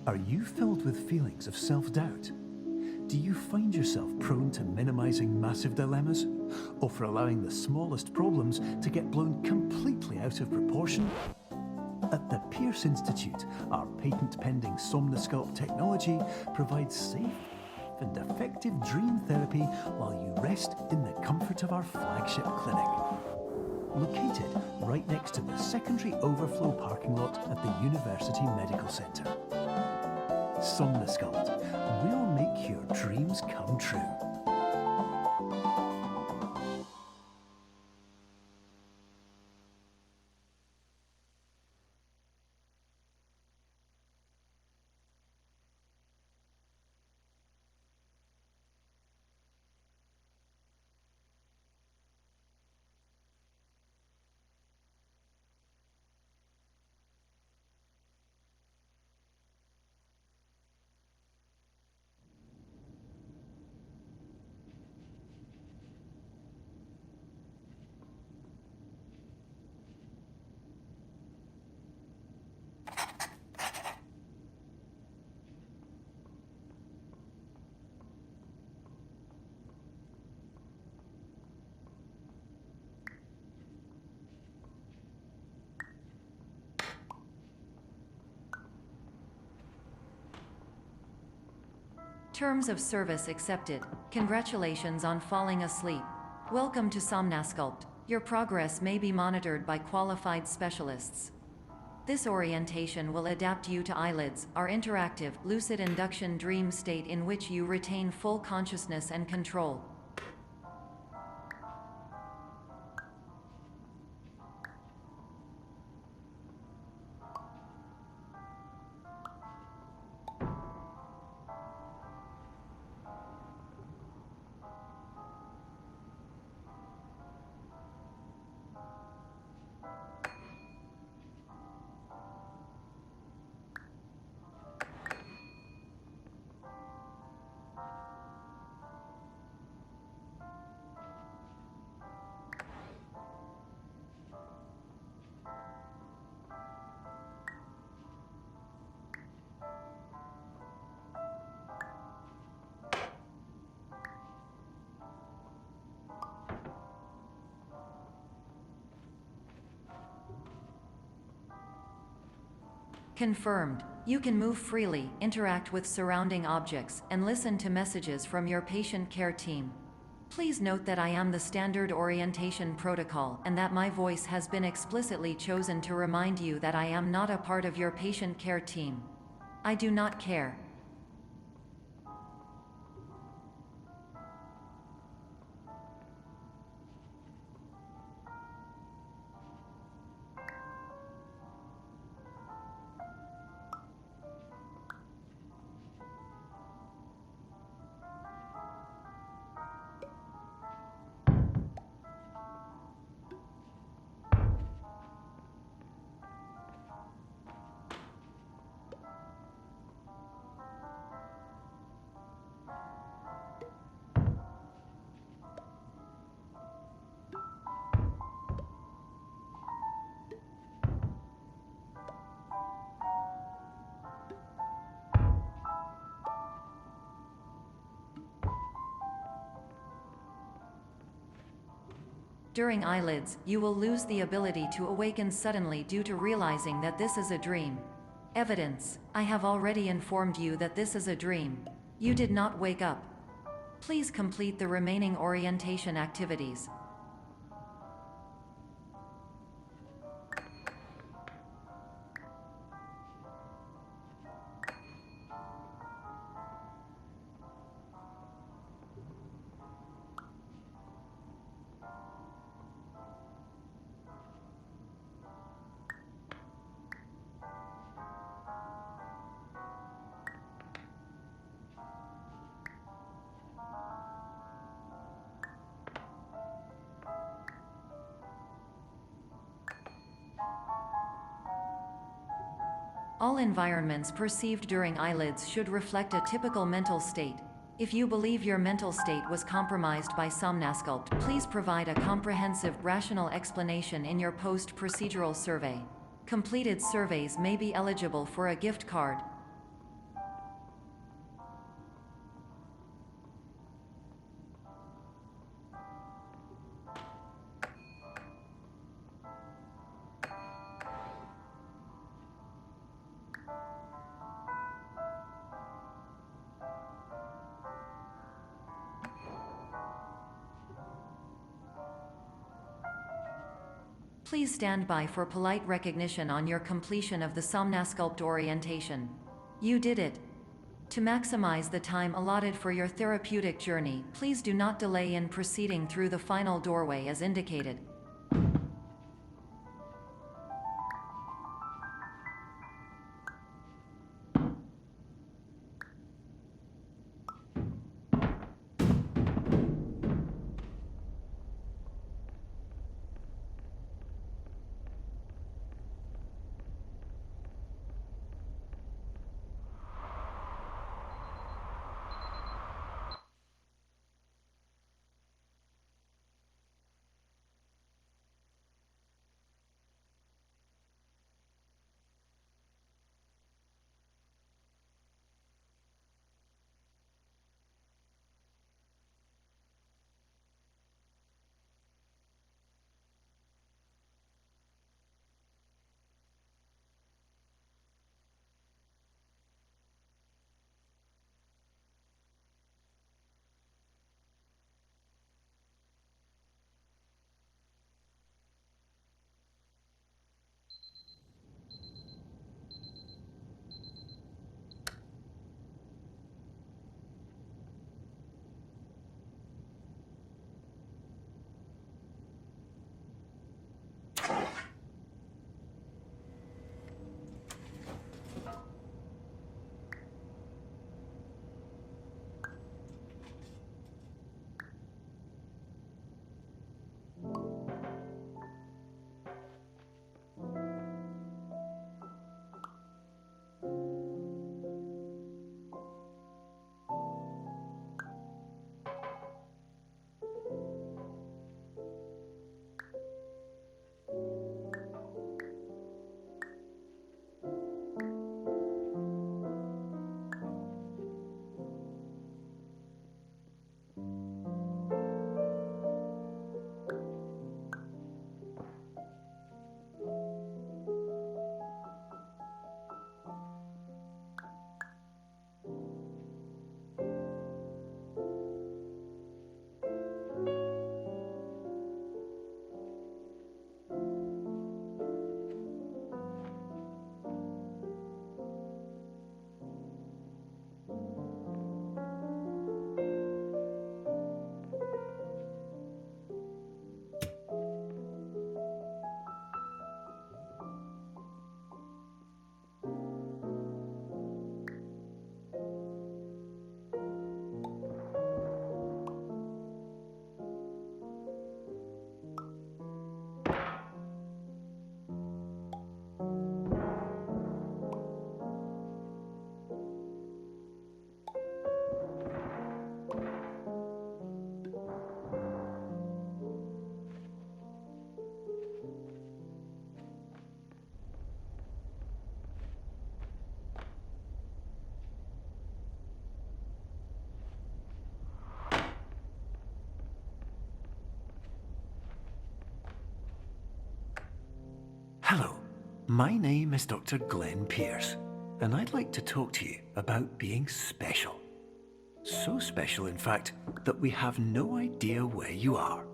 Are you filled with feelings of self-doubt? Do you find yourself prone to minimizing massive dilemmas, or for allowing the smallest problems to get blown completely out of proportion? At the Pierce Institute, our patent-pending Somnosculpt technology provides safe and effective dream therapy while you rest in the comfort of our flagship clinic. Located right next to the secondary overflow parking lot at the University Medical Centre. Somnosculpt, we'll make your dreams come true. Terms of service accepted. Congratulations on falling asleep. Welcome to Somnosculpt. Your progress may be monitored by qualified specialists. This orientation will adapt you to eyelids, our interactive, lucid induction dream state in which you retain full consciousness and control. Confirmed. You can move freely, interact with surrounding objects, and listen to messages from your patient care team. Please note that I am the standard orientation protocol and that my voice has been explicitly chosen to remind you that I am not a part of your patient care team. I do not care. During eyelids, you will lose the ability to awaken suddenly due to realizing that this is a dream. Evidence: I have already informed you that this is a dream. You did not wake up. Please complete the remaining orientation activities. All environments perceived during eyelids should reflect a typical mental state. If you believe your mental state was compromised by Somnosculpt, please provide a comprehensive, rational explanation in your post-procedural survey. Completed surveys may be eligible for a gift card. Please stand by for polite recognition on your completion of the Somnasculpt orientation. You did it. To maximize the time allotted for your therapeutic journey, please do not delay in proceeding through the final doorway as indicated. Hello, my name is Dr. Glenn Pierce, and I'd like to talk to you about being special. So special, in fact, that we have no idea where you are.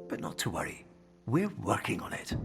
But not to worry, we're working on it.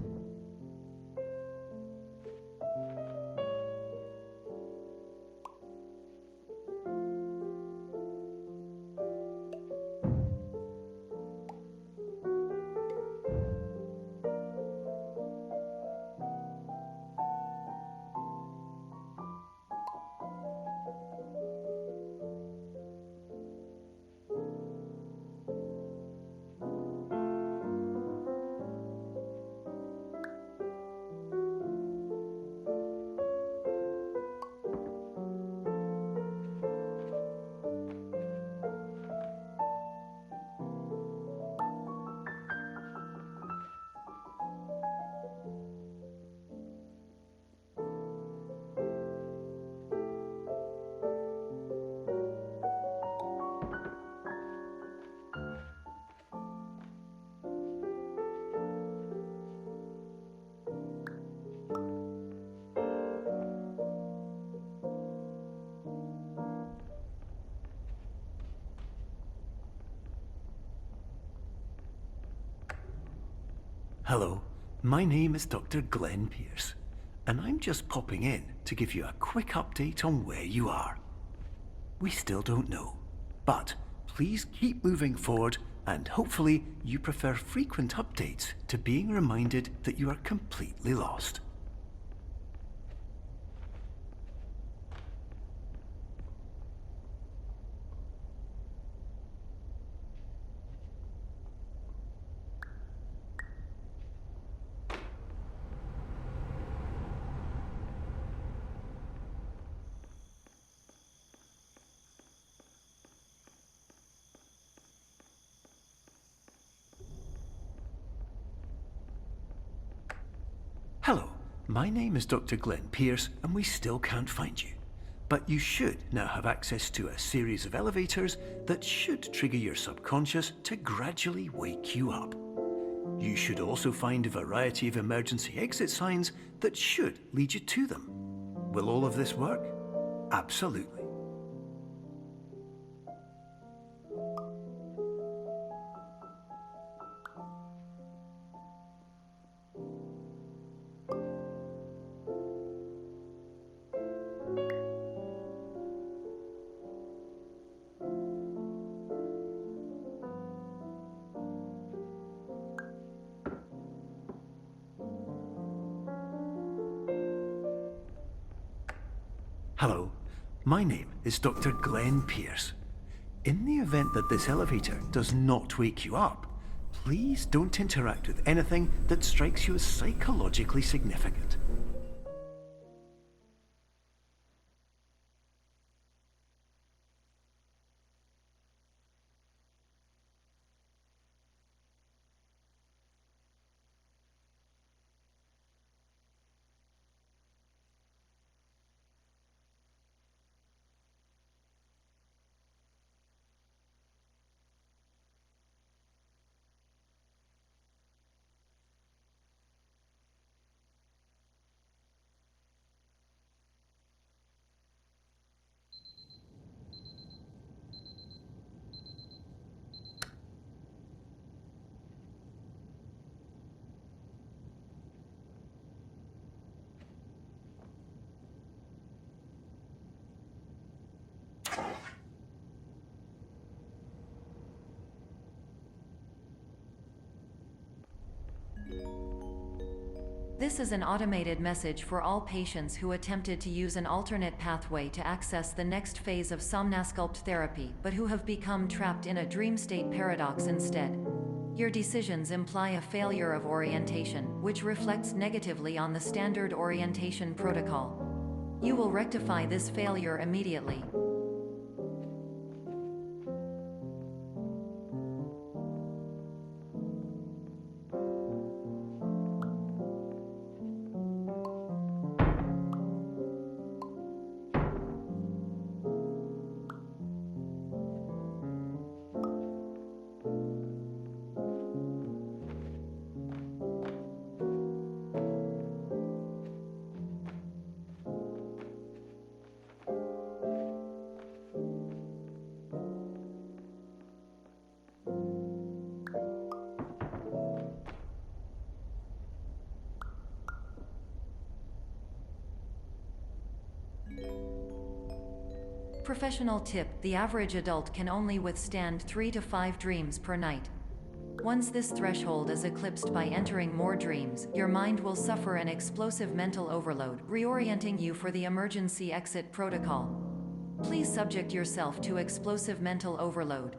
Hello, My name is Dr. Glenn Pierce, and I'm just popping in to give you a quick update on where you are. We still don't know, but please keep moving forward, and hopefully you prefer frequent updates to being reminded that you are completely lost. Hello, my name is Dr. Glenn Pierce, and we still can't find you. But you should now have access to a series of elevators that should trigger your subconscious to gradually wake you up. You should also find a variety of emergency exit signs that should lead you to them. Will all of this work? Absolutely. Hello, my name is Dr. Glenn Pierce. In the event that this elevator does not wake you up, please don't interact with anything that strikes you as psychologically significant. This is an automated message for all patients who attempted to use an alternate pathway to access the next phase of somnasculpt therapy but who have become trapped in a dream state paradox instead. Your decisions imply a failure of orientation, which reflects negatively on the standard orientation protocol. You will rectify this failure immediately. Professional tip: the average adult can only withstand 3 to 5 dreams per night. Once this threshold is eclipsed by entering more dreams, your mind will suffer an explosive mental overload, reorienting you for the emergency exit protocol. Please subject yourself to explosive mental overload.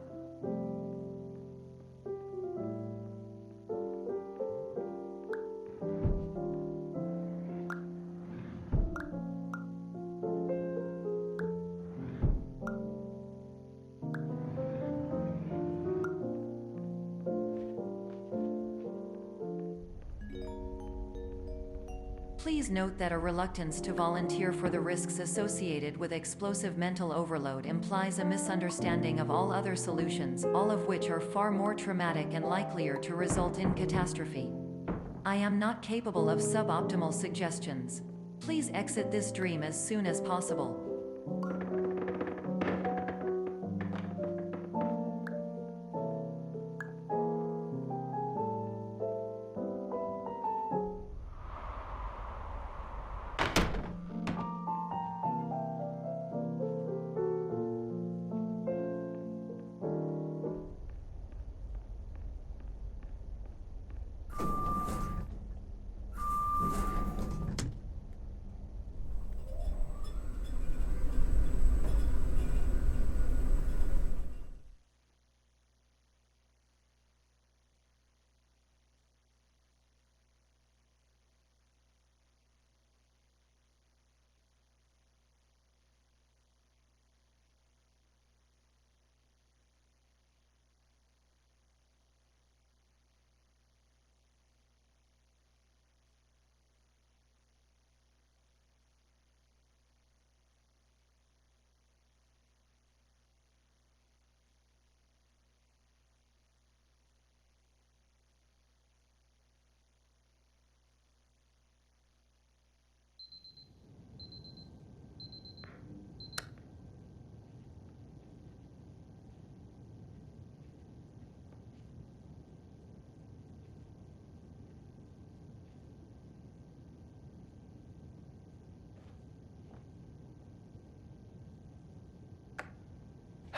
Please note that a reluctance to volunteer for the risks associated with explosive mental overload implies a misunderstanding of all other solutions, all of which are far more traumatic and likelier to result in catastrophe. I am not capable of suboptimal suggestions. Please exit this dream as soon as possible.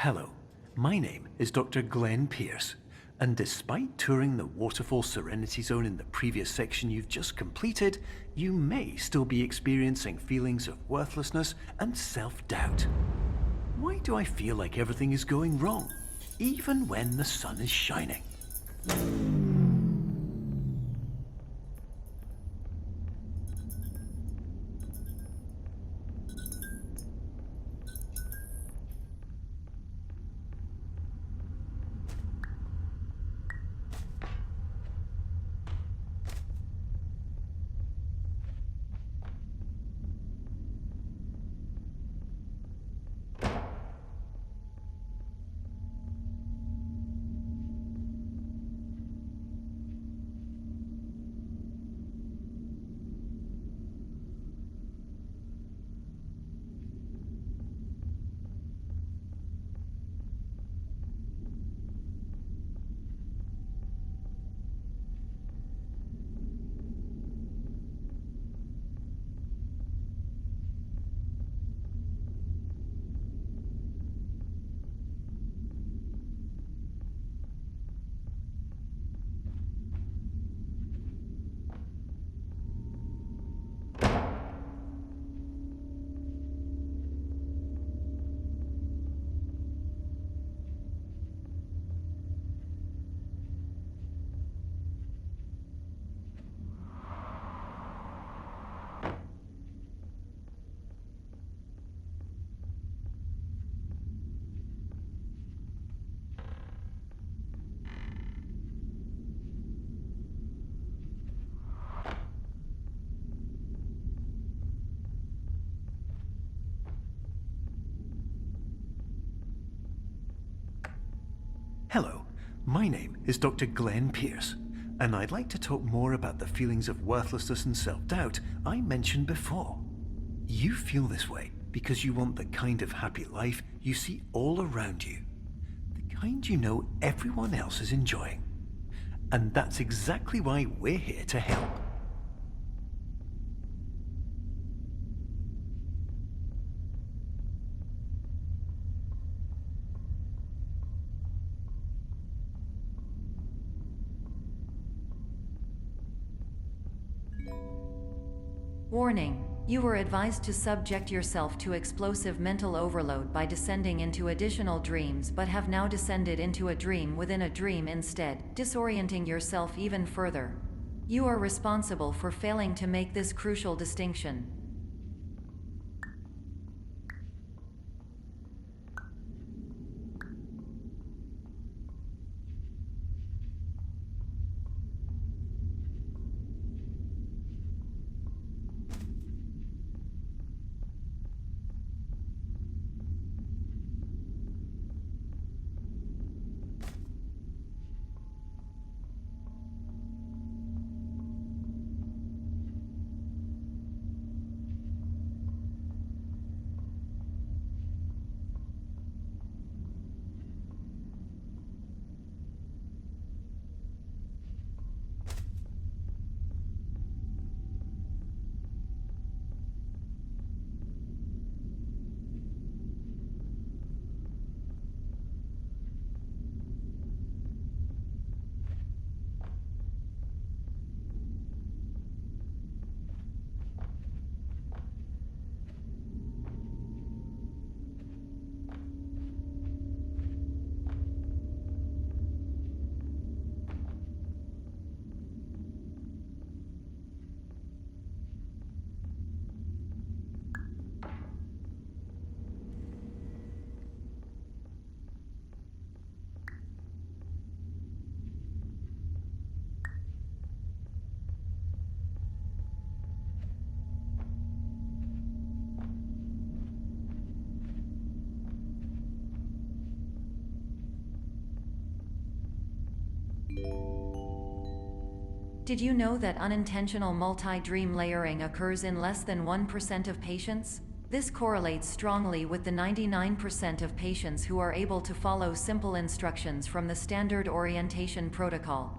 Hello, my name is Dr. Glenn Pierce, and despite touring the Waterfall Serenity Zone in the previous section you've just completed, you may still be experiencing feelings of worthlessness and self-doubt. Why do I feel like everything is going wrong, even when the sun is shining? Hello, my name is Dr. Glenn Pierce, and I'd like to talk more about the feelings of worthlessness and self-doubt I mentioned before. You feel this way because you want the kind of happy life you see all around you, the kind you know everyone else is enjoying. And that's exactly why we're here to help. Warning. You were advised to subject yourself to explosive mental overload by descending into additional dreams, but have now descended into a dream within a dream instead, disorienting yourself even further. You are responsible for failing to make this crucial distinction. Did you know that unintentional multi-dream layering occurs in less than 1% of patients? This correlates strongly with the 99% of patients who are able to follow simple instructions from the standard orientation protocol.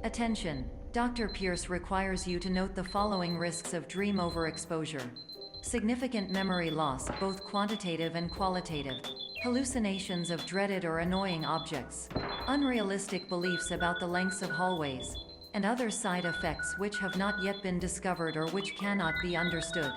Attention! Dr. Pierce requires you to note the following risks of dream overexposure. Significant memory loss, both quantitative and qualitative. Hallucinations of dreaded or annoying objects. Unrealistic beliefs about the lengths of hallways. And other side effects which have not yet been discovered or which cannot be understood.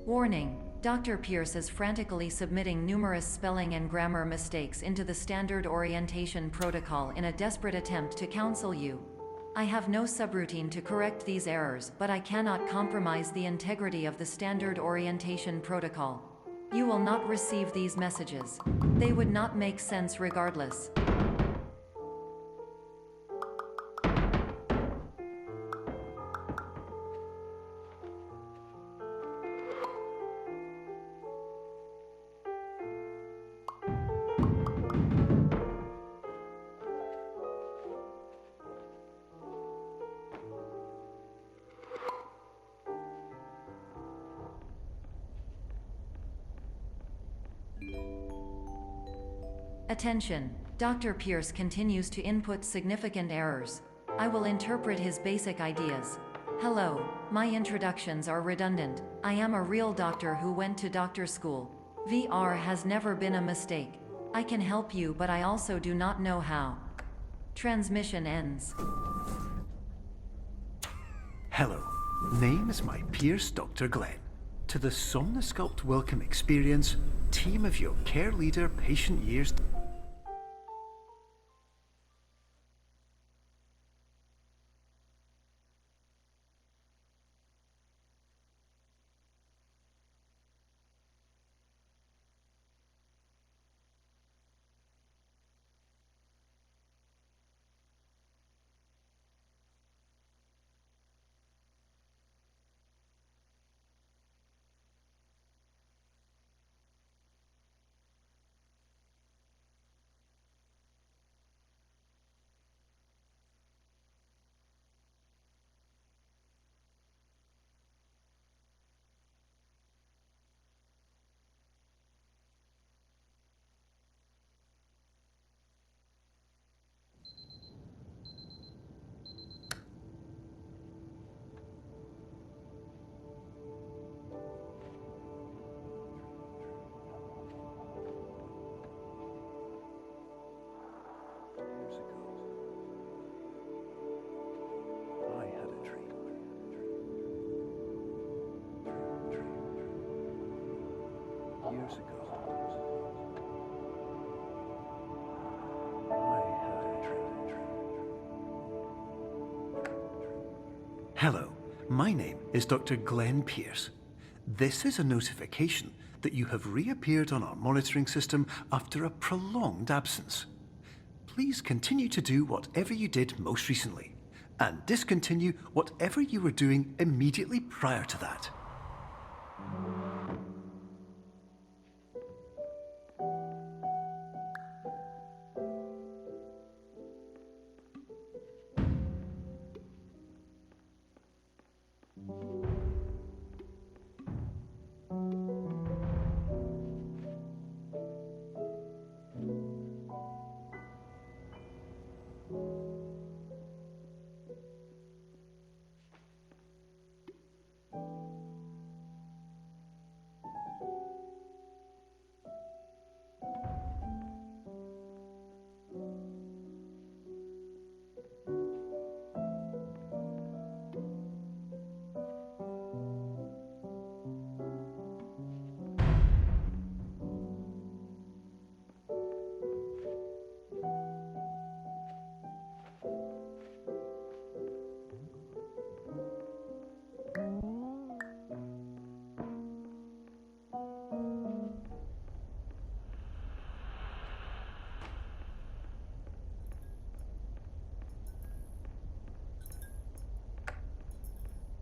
Warning! Dr. Pierce is frantically submitting numerous spelling and grammar mistakes into the standard orientation protocol in a desperate attempt to counsel you. I have no subroutine to correct these errors, but I cannot compromise the integrity of the standard orientation protocol. You will not receive these messages. They would not make sense regardless. Attention! Dr. Pierce continues to input significant errors. I will interpret his basic ideas. Hello, my introductions are redundant. I am a real doctor who went to doctor school. VR has never been a mistake. I can help you, but I also do not know how. Transmission ends. Hello, name is my Pierce Dr. Glenn. To the Somnosculpt Welcome Experience, team of your care leader patient years. Years ago, I had a dream. Hello, my name is Dr. Glenn Pierce. This is a notification that you have reappeared on our monitoring system after a prolonged absence. Please continue to do whatever you did most recently, and discontinue whatever you were doing immediately prior to that.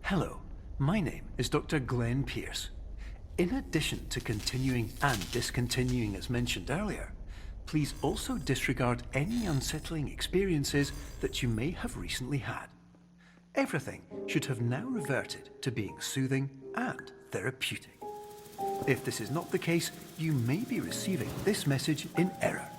Hello, my name is Dr. Glenn Pierce. In addition to continuing and discontinuing as mentioned earlier, please also disregard any unsettling experiences that you may have recently had. Everything should have now reverted to being soothing and therapeutic. If this is not the case, you may be receiving this message in error.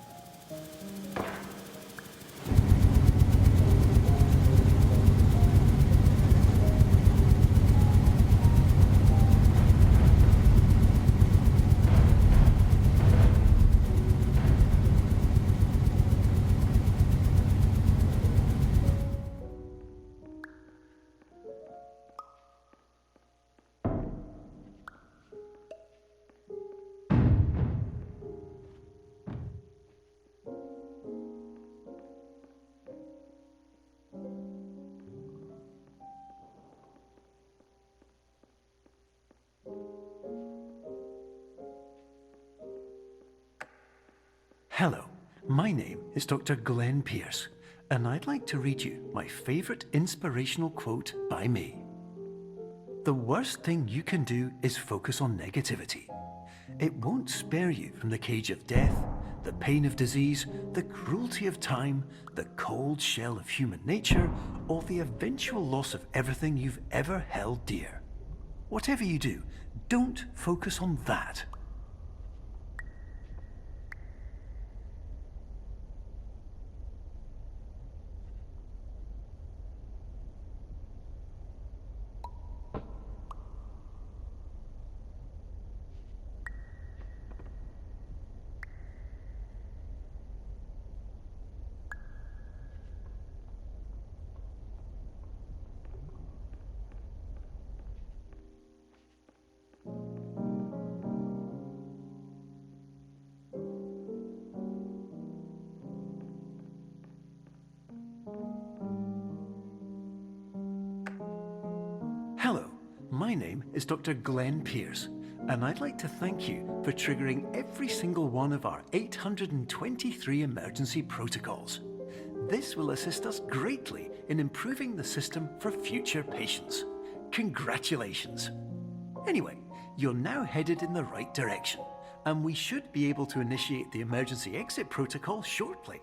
Hello, my name is Dr. Glenn Pierce, and I'd like to read you my favourite inspirational quote by me. The worst thing you can do is focus on negativity. It won't spare you from the cage of death, the pain of disease, the cruelty of time, the cold shell of human nature, or the eventual loss of everything you've ever held dear. Whatever you do, don't focus on that. Hello, my name is Dr. Glenn Pierce, and I'd like to thank you for triggering every single one of our 823 emergency protocols. This will assist us greatly in improving the system for future patients. Congratulations! Anyway, you're now headed in the right direction, and we should be able to initiate the emergency exit protocol shortly.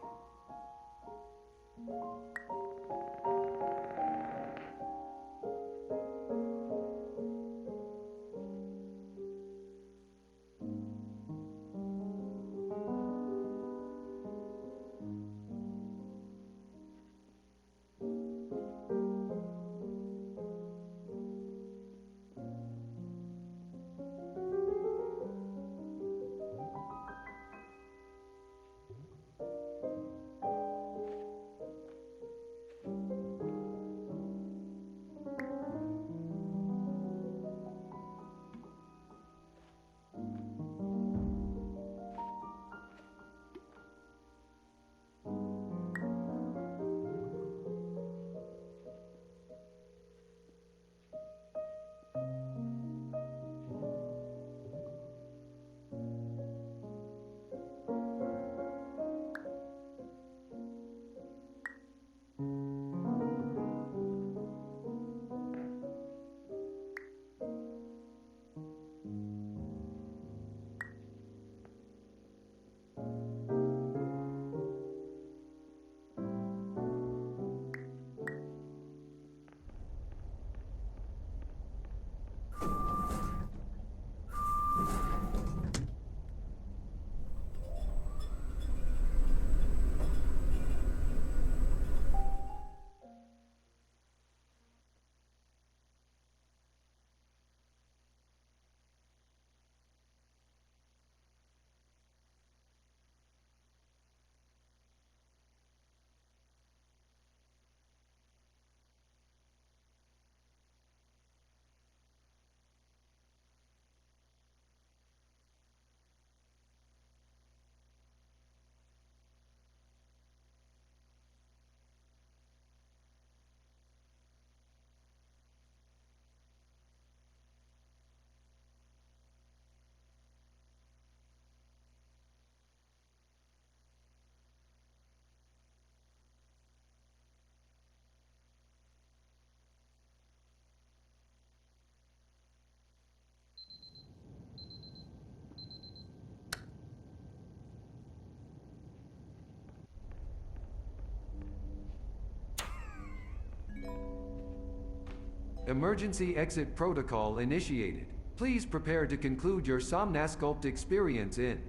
Emergency exit protocol initiated. Please prepare to conclude your Somnasculpt experience in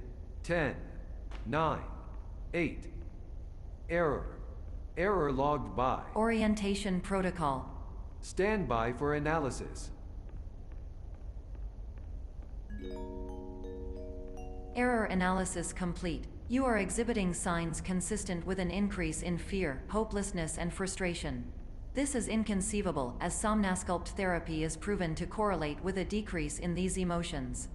10, 9, 8. Error. Error logged by. Orientation protocol. Stand by for analysis. Error analysis complete. You are exhibiting signs consistent with an increase in fear, hopelessness, and frustration. This is inconceivable, as Somnasculpt therapy is proven to correlate with a decrease in these emotions.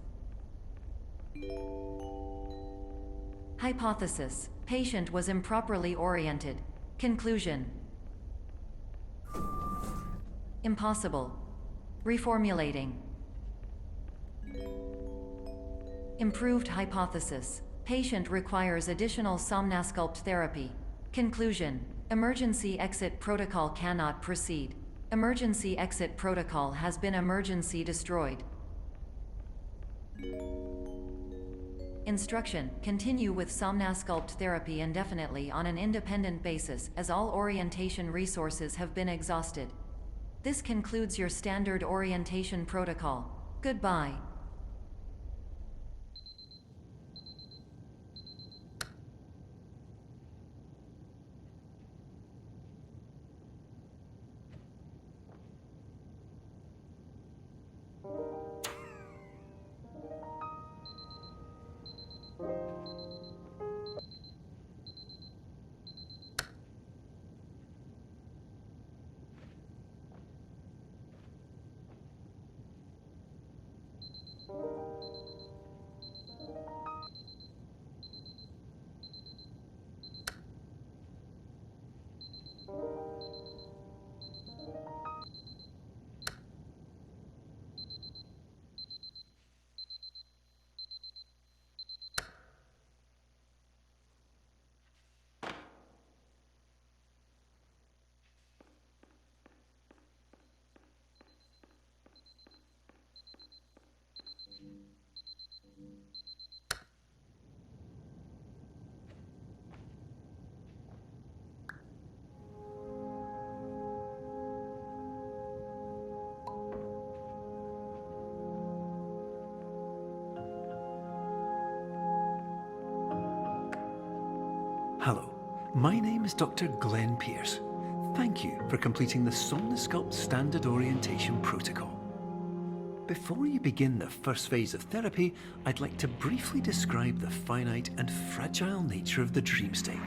Hypothesis: patient was improperly oriented. Conclusion: impossible. Reformulating. Improved hypothesis: patient requires additional Somnasculpt therapy. Conclusion: emergency exit protocol cannot proceed. Emergency exit protocol has been emergency destroyed. Instruction: continue with Somnasculpt therapy indefinitely on an independent basis, as all orientation resources have been exhausted. This concludes your standard orientation protocol. Goodbye. Hello, my name is Dr. Glenn Pierce. Thank you for completing the Somnasculpt Standard Orientation Protocol. Before you begin the first phase of therapy, I'd like to briefly describe the finite and fragile nature of the dream state.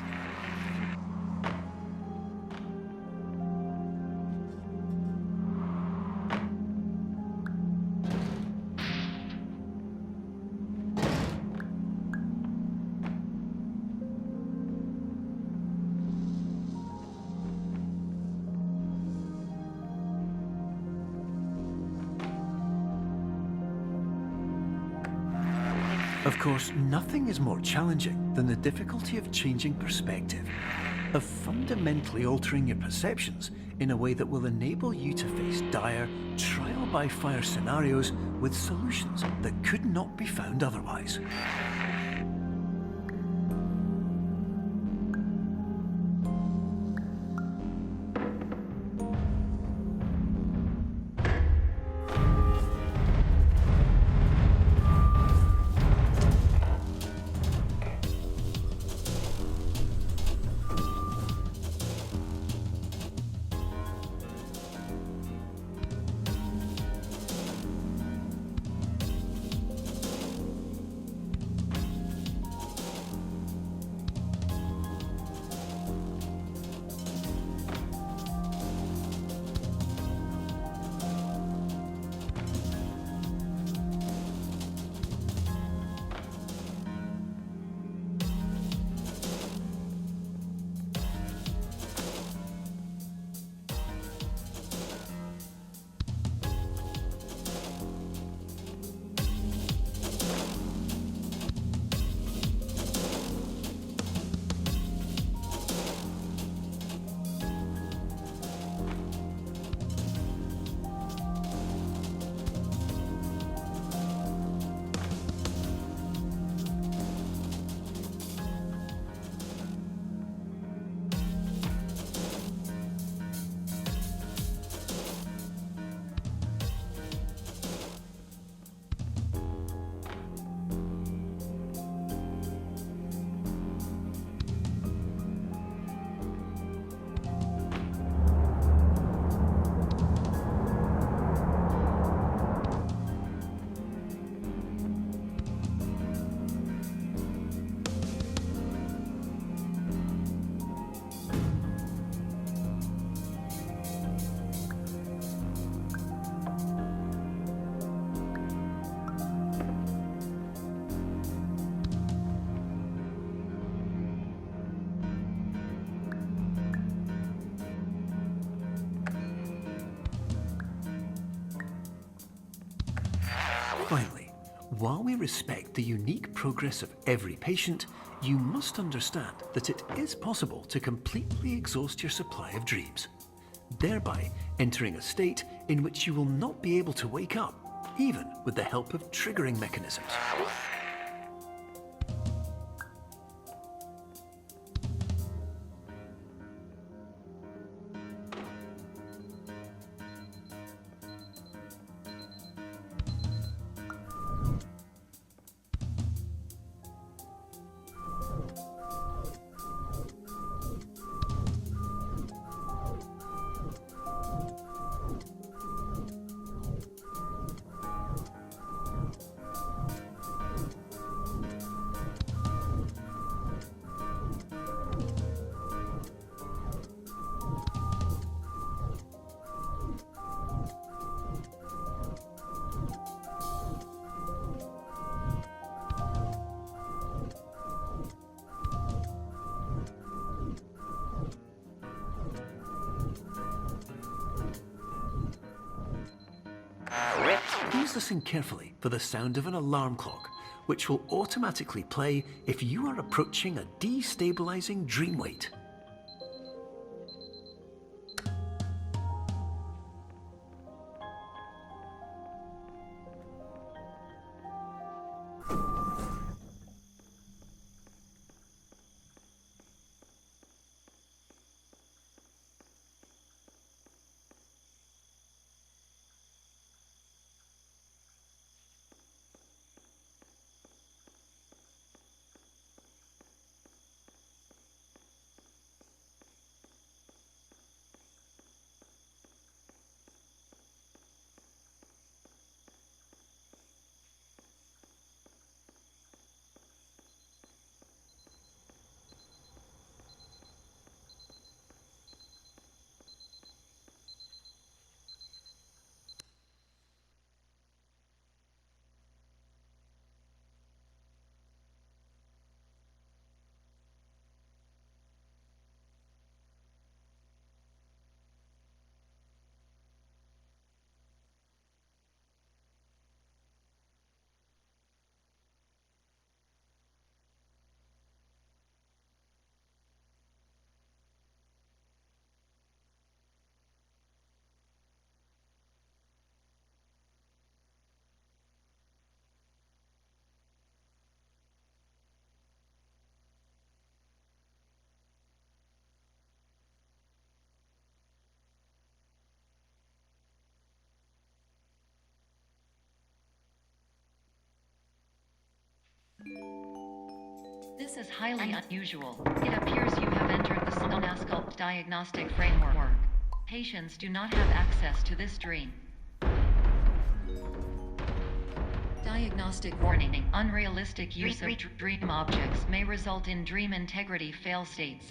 Of course, nothing is more challenging than the difficulty of changing perspective, of fundamentally altering your perceptions in a way that will enable you to face dire, trial-by-fire scenarios with solutions that could not be found otherwise. Finally, while we respect the unique progress of every patient, you must understand that it is possible to completely exhaust your supply of dreams, thereby entering a state in which you will not be able to wake up, even with the help of triggering mechanisms. Please listen carefully for the sound of an alarm clock, which will automatically play if you are approaching a destabilizing dream weight. This is highly unusual. It appears you have entered the Somnasculpt diagnostic framework. Patients do not have access to this dream. Diagnostic warning. Unrealistic use of dream objects may result in dream integrity fail states.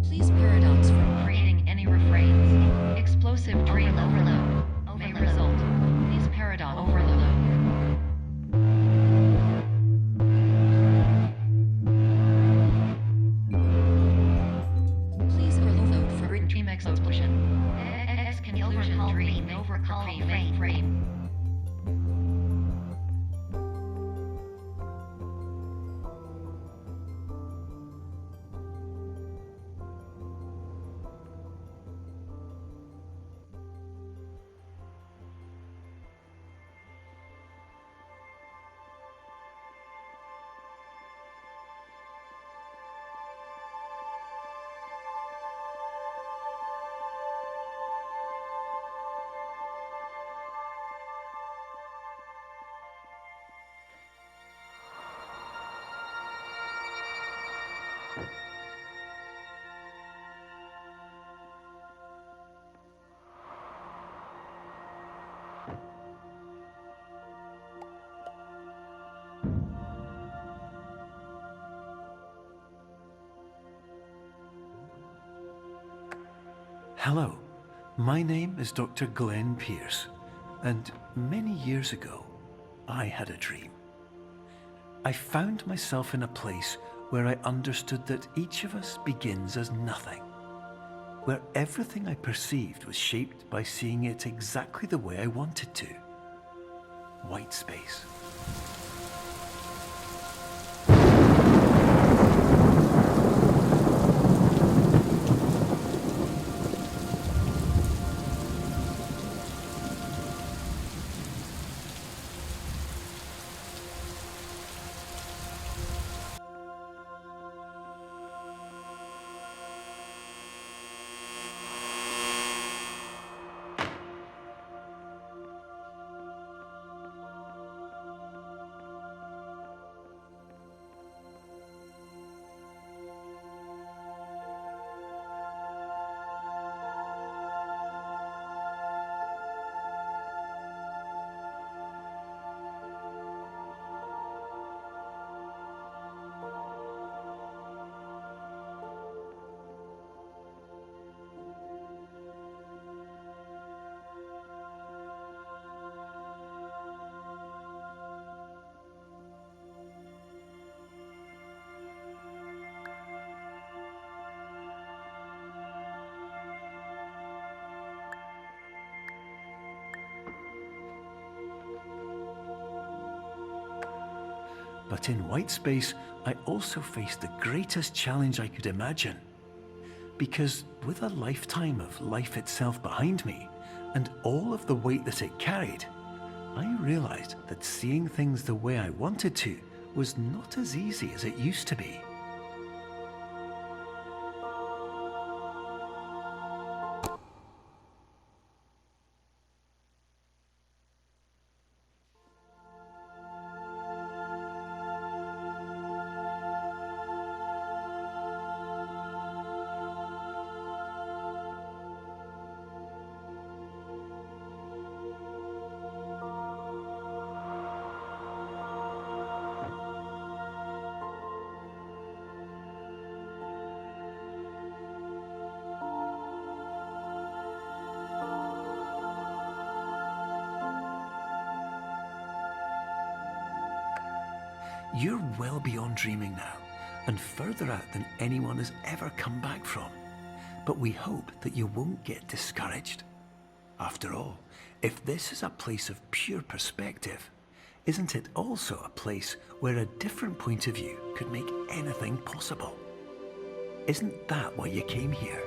Please paradox from creating any refrains. Explosive dream overload may result. Please paradox overload. Please overload for dream explosion. Conclusion dream overcall frame. Hello, my name is Dr. Glenn Pierce, and many years ago, I had a dream. I found myself in a place where I understood that each of us begins as nothing, where everything I perceived was shaped by seeing it exactly the way I wanted to. White space. But in white space, I also faced the greatest challenge I could imagine. Because with a lifetime of life itself behind me, and all of the weight that it carried, I realized that seeing things the way I wanted to was not as easy as it used to be. You're well beyond dreaming now, and further out than anyone has ever come back from. But we hope that you won't get discouraged. After all, if this is a place of pure perspective, isn't it also a place where a different point of view could make anything possible? Isn't that why you came here?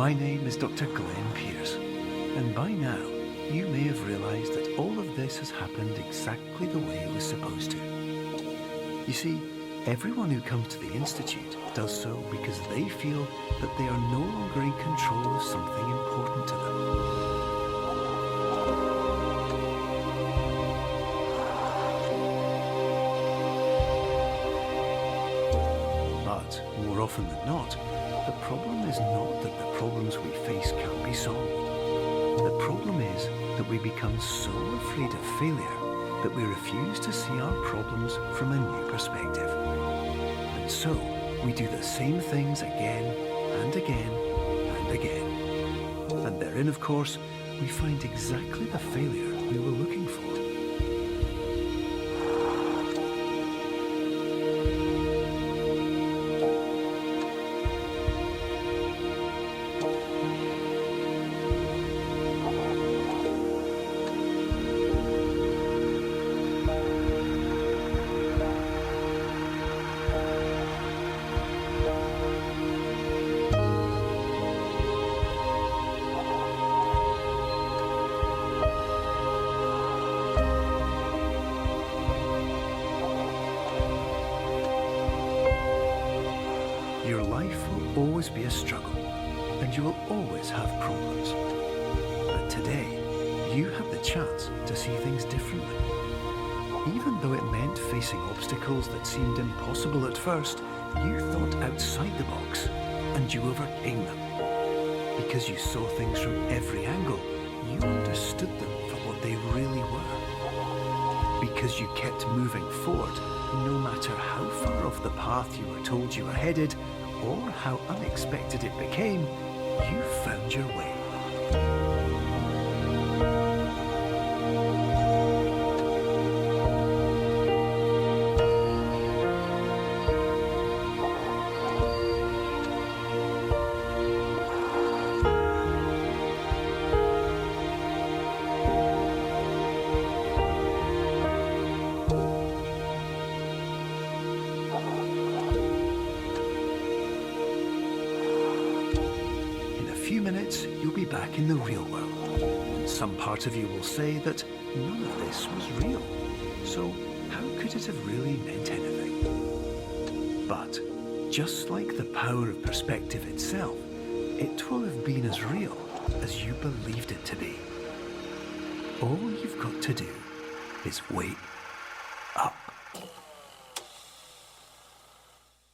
My name is Dr. Glenn Pierce, and by now you may have realised that all of this has happened exactly the way it was supposed to. You see, everyone who comes to the Institute does so because they feel that they are no longer in control of something important to them. But more often than not, the problem is not that the problems we face can't be solved. The problem is that we become so afraid of failure that we refuse to see our problems from a new perspective. And so, we do the same things again and again and again. And therein, of course, we find exactly the failure we were looking for. Your life will always be a struggle, and you will always have problems. But today, you have the chance to see things differently. Even though it meant facing obstacles that seemed impossible at first, you thought outside the box, and you overcame them. Because you saw things from every angle, you understood them for what they really were. Because you kept moving forward, no matter how far off the path you were told you were headed, or how unexpected it became, you found your way. In a few minutes, you'll be back in the real world. And some part of you will say that none of this was real. So how could it have really meant anything? But just like the power of perspective itself, it will have been as real as you believed it to be. All you've got to do is wait